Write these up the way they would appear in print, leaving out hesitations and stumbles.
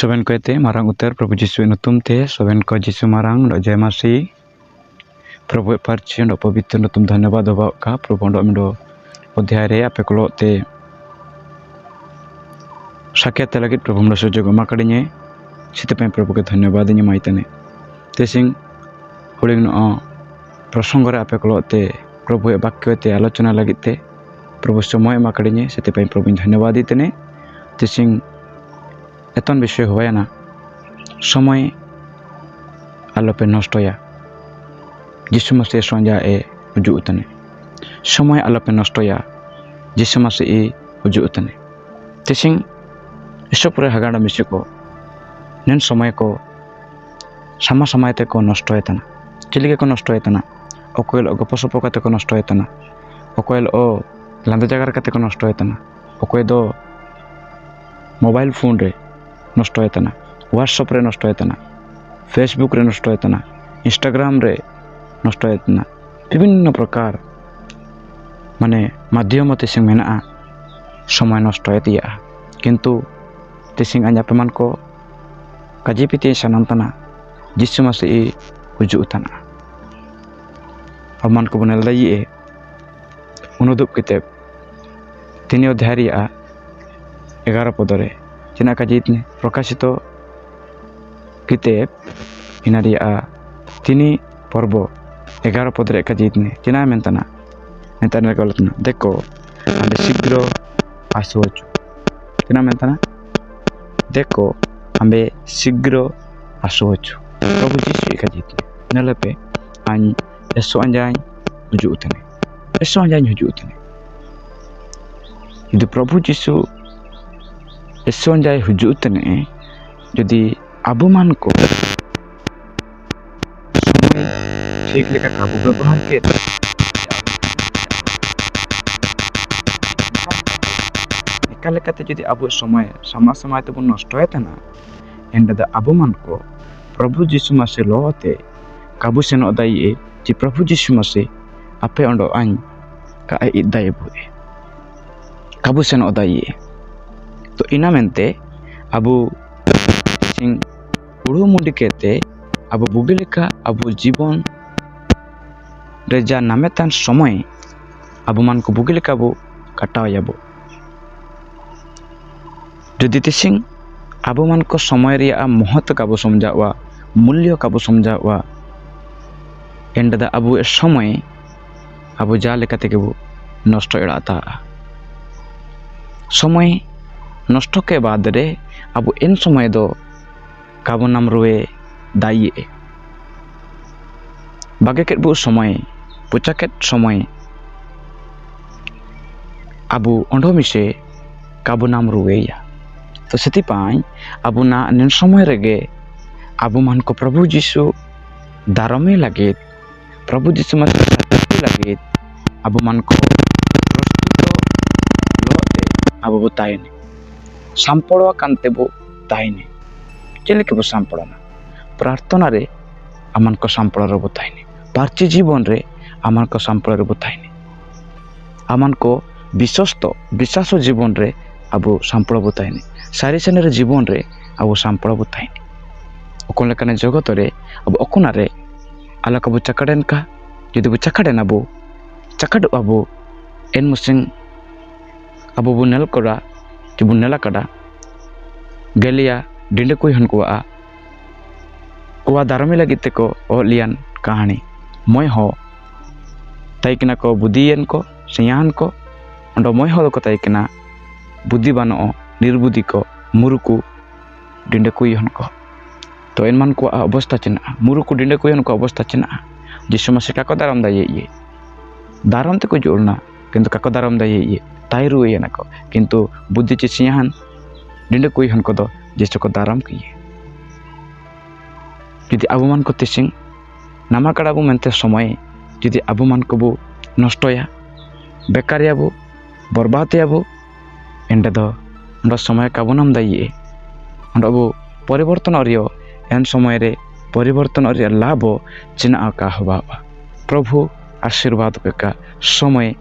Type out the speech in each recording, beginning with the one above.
Soben ko ete marang utar Prabhu Jisu nutum te soben ko Jisu marang do jai masi Prabhu parchi do pavitra nutum dhanyabad hoba ka Prabhu do mindo odhyay re ape kolo te sakyate lagit Prabhu mdo sujog ema kadinye sithipai Prabhu ke dhanyabad nya maitane tesing huling no prasongore ape kolo te Prabhu e bakyo te alochona lagit te Prabhu somoy ema kadinye sithipai Prabhu dhanyabad itane tesing eton বিষয় হয় না সময় আলোপে নষ্ট ya যিশু মাসে সঞ্জা এ হুজু উতনে সময় আলোপে নষ্ট ya যিশু মাসে এ হুজু উতনে তেসিং এসপরে হাগাড়া মিশিকো নেন সময় কো সামা সময়তে কো নষ্ট হয়তনা চিলিকে কো নষ্ট হয়তনা অকয়েল গপসপকাতে কো নষ্ট হয়তনা অকয়েল ও লান্দা জায়গার কাতে কো নষ্ট হয়তনা অকয় দো মোবাইল ফোন রে নষ্ট হয়তনা হোয়াটসঅ্যাপ রে নষ্ট হয়তনা ফেসবুক রে নষ্ট হয়তনা ইনস্টাগ্রাম রে নষ্ট হয়তনা বিভিন্ন প্রকার মানে মাধ্যমতে তেসিং মেনা সময় নষ্ট হয়তিয়া কিন্তু তেসিং আঞ্জা পেমান কো কাজে পিতে সানান্তনা যিশু মাসে ই হুজু উতানা আমান কো বনেল দাইয়ে অনুদুপ কিতাব 3 অধ্যায় Riya 11 পদরে Cina kajit ni prokasito kitab inari tini porbo 11 podre kajit ni cina mentana galatna deko ambe sigro asuochu cina mentana deko ambe sigro asuochu Prabhu Jisu kajit ni nalape an eso anjay huju utane itu Prabhu Jisu Esonjay hujud tene jadi abuman ko সময় ঠিক লেখা কাবু ব্যবহার কে একালেকাতে যদি আবু সময় সময় তো নষ্ট হয়তো না এন্ডা আবুমান কো প্রভু যিশু মাসে লতে কাবু সেন অদাইয়ে যে প্রভু যিশু মাসে আপে অন্ড আইন কা ইদাই বুয়ে কাবু সেন অদাইয়ে तो ina mente abu sing uruh mundi kete abu bugileka abu jibon reja nametan somoy abu man ko bugileka abu kataw yabo jodi tising abu man ko somoy ria mohot kabu somjawa mulyo kabu somjawa endada abu e somoy abu ja lekate kebu nosto edata somoy নষ্ট के बाद रे अब इन समय दो काबो नाम रुए दाइए बागे के बु समय पुचाकेट समय अबु ओंडो मिसे काबो नाम रुए या तो सेति पाई अबु ना निन समय रेगे अबु मान को प्रभु जीशु दारमे लगे प्रभु जीशु मत लगे अबु मान को लोते अबु बताएने साम्पड़वा कांते बो ताइने चले के बो साम्पड़ना प्रार्थना रे अमन को साम्पड़ बो ताइने पार्ची जीवन रे अमन को साम्पड़ बो ताइने अमन को विश्वास जीवन रे अबो साम्पड़ बो ताइने सारी सेने रे जीवन रे अबो साम्पड़ बो ताइने ओकोन लेकाने जगत रे अब ओकोना रे आला को चकड़ेन का जदि बो चकड़ेन अबो चकड़ अबो एन मुसिंग अबो बो nail Quora Bunela kada gelia dinde koi han kuwa darami lagi teko o lian kahani moy ho taikina ko budiyen ko siyan ko ondo moy ho ko taikina buddi bano nirbudi ko muruku dinde koi han ko to en man ko obostha china muruku dinde koi han ko obostha china Jisu masih kako daram da ye daram te ko jolna kintu kako daram da ye ताइरु ये नको किंतु बुद्धि चिसियान डिंडे कोई हन को दो जिसको को दाराम किए यदि अबुमान को तिसिंग नामा कड़ा बु मेंते समय यदि अबुमान को बु नष्टया बेकार याबु बर्बाद याबु एंडे दो अंड समय काबु नाम दाइए अंड अबु परिवर्तन अरियो एन समय रे परिवर्तन अरियो लाभ चिना का हवा प्रभु आशीर्वाद का समय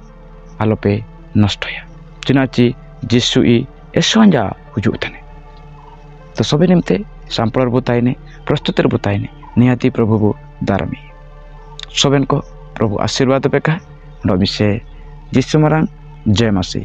आलोपे नष्ट या चिनाची जिसु इ एसंजा हुजु तने तो सबे निमते सांपड़ बुताइने प्रस्तुतर बुताइने निहाती प्रभु बो दारमी सबेन को प्रभु आशीर्वाद बेका मिसे जिसु मारांग जय मासी।